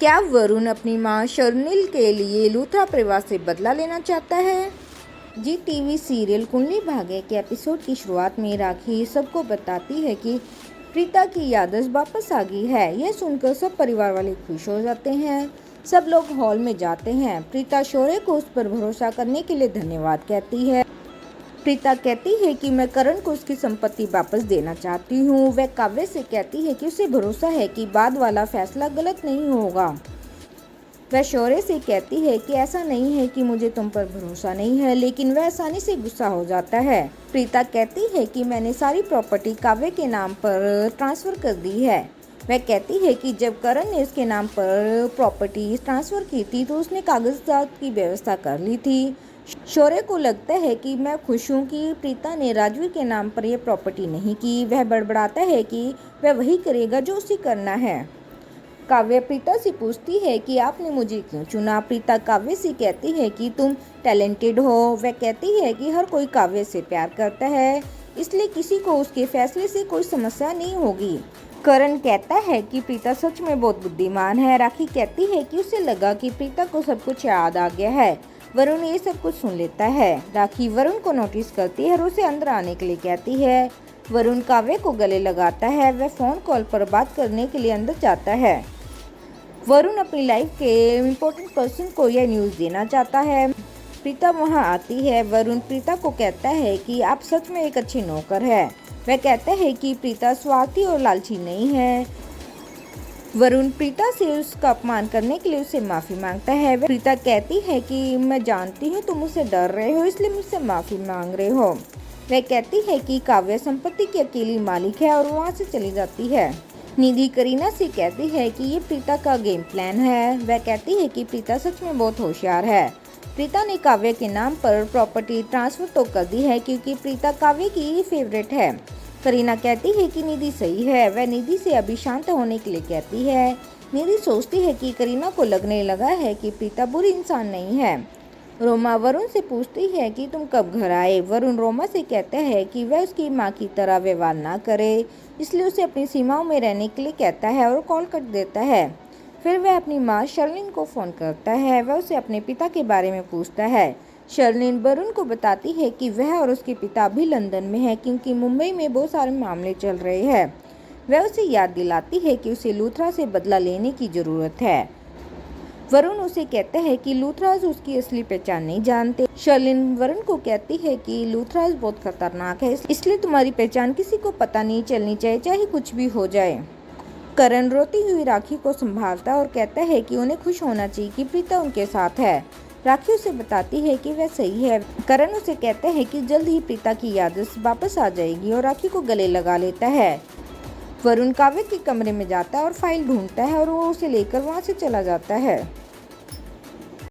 क्या वरुण अपनी मां शर्निल के लिए लूथरा परिवार से बदला लेना चाहता है? जी टीवी सीरियल कुंडली भाग्य के एपिसोड की शुरुआत में राखी सबको बताती है कि प्रीता की याददाश्त वापस आ गई है। यह सुनकर सब परिवार वाले खुश हो जाते हैं। सब लोग हॉल में जाते हैं। प्रीता शौर्य को उस पर भरोसा करने के लिए धन्यवाद कहती है। प्रीता कहती है कि मैं करण को उसकी संपत्ति वापस देना चाहती हूँ। वह काव्य से कहती है कि उसे भरोसा है कि बाद वाला फैसला गलत नहीं होगा। वह शौर्य से कहती है कि ऐसा नहीं है कि मुझे तुम पर भरोसा नहीं है, लेकिन वह आसानी से गुस्सा हो जाता है। प्रीता कहती है कि मैंने सारी प्रॉपर्टी काव्य के नाम पर ट्रांसफ़र कर दी है। वह कहती है कि जब करण ने उसके नाम पर प्रॉपर्टी ट्रांसफ़र की थी तो उसने कागजात की व्यवस्था कर ली थी। शौर्य को लगता है कि मैं खुश हूँ कि प्रीता ने राजवीर के नाम पर यह प्रॉपर्टी नहीं की। वह बड़बड़ाता है कि वह वही करेगा जो उसे करना है। काव्य प्रीता से पूछती है कि आपने मुझे क्यों चुना। प्रीता काव्य से कहती है कि तुम टैलेंटेड हो। वह कहती है कि हर कोई काव्य से प्यार करता है, इसलिए किसी को उसके फैसले से कोई समस्या नहीं होगी। करण कहता है कि प्रीता सच में बहुत बुद्धिमान है। राखी कहती है कि उसे लगा कि प्रीता को सब कुछ याद आ गया है। वरुण ये सब कुछ सुन लेता है। राखी वरुण को नोटिस करती है और उसे अंदर आने के लिए कहती है। वरुण काव्य को गले लगाता है। वह फ़ोन कॉल पर बात करने के लिए अंदर जाता है। वरुण अपनी लाइफ के इम्पोर्टेंट पर्सन को यह न्यूज़ देना चाहता है। प्रीता वहां आती है। वरुण प्रीता को कहता है कि आप सच में एक अच्छे नौकर है। वह कहता है कि प्रीता स्वार्थी और लालची नहीं है। वरुण प्रीता से उसका अपमान करने के लिए उससे माफ़ी मांगता है। प्रीता कहती है कि मैं जानती हूँ तुम मुझसे डर रहे हो, इसलिए मुझसे माफ़ी मांग रहे हो। वह कहती है कि काव्य संपत्ति की अकेली मालिक है और वहाँ से चली जाती है। निधि करीना से कहती है कि ये प्रीता का गेम प्लान है। वह कहती है कि प्रीता सच में बहुत होशियार है। प्रीता ने काव्य के नाम पर प्रॉपर्टी ट्रांसफ़र तो कर दी है क्योंकि प्रीता काव्य की ही फेवरेट है। करीना कहती है कि निधि सही है। वह निधि से अभी शांत होने के लिए कहती है। निधि सोचती है कि करीना को लगने लगा है कि प्रीता बुरी इंसान नहीं है। रोमा वरुण से पूछती है कि तुम कब घर आए। वरुण रोमा से कहता है कि वह उसकी माँ की तरह व्यवहार ना करे, इसलिए उसे अपनी सीमाओं में रहने के लिए कहता है और कॉल कर देता है। फिर वह अपनी माँ शर्लिन को फ़ोन करता है। वह उसे अपने पिता के बारे में पूछता है। शर्लिन वरुण को बताती है कि वह और उसके पिता अभी लंदन में है क्योंकि मुंबई में बहुत सारे मामले चल रहे हैं। वह उसे याद दिलाती है कि उसे लूथरा से बदला लेने की ज़रूरत है। वरुण उसे कहता है कि लूथराज उसकी असली पहचान नहीं जानते। शर्लिन वरुण को कहती है कि लूथराज बहुत खतरनाक है, इसलिए तुम्हारी पहचान किसी को पता नहीं चलनी चाहिए, चाहे कुछ भी हो जाए। करण रोती हुई राखी को संभालता और कहता है कि उन्हें खुश होना चाहिए कि प्रीता उनके साथ है। राखी उसे बताती है कि वह सही है। करण उसे कहता है कि जल्द ही प्रीता की याददाश्त वापस आ जाएगी और राखी को गले लगा लेता है। वरुण काव्य के कमरे में जाता है और फाइल ढूंढता है और वो उसे लेकर वहाँ से चला जाता है।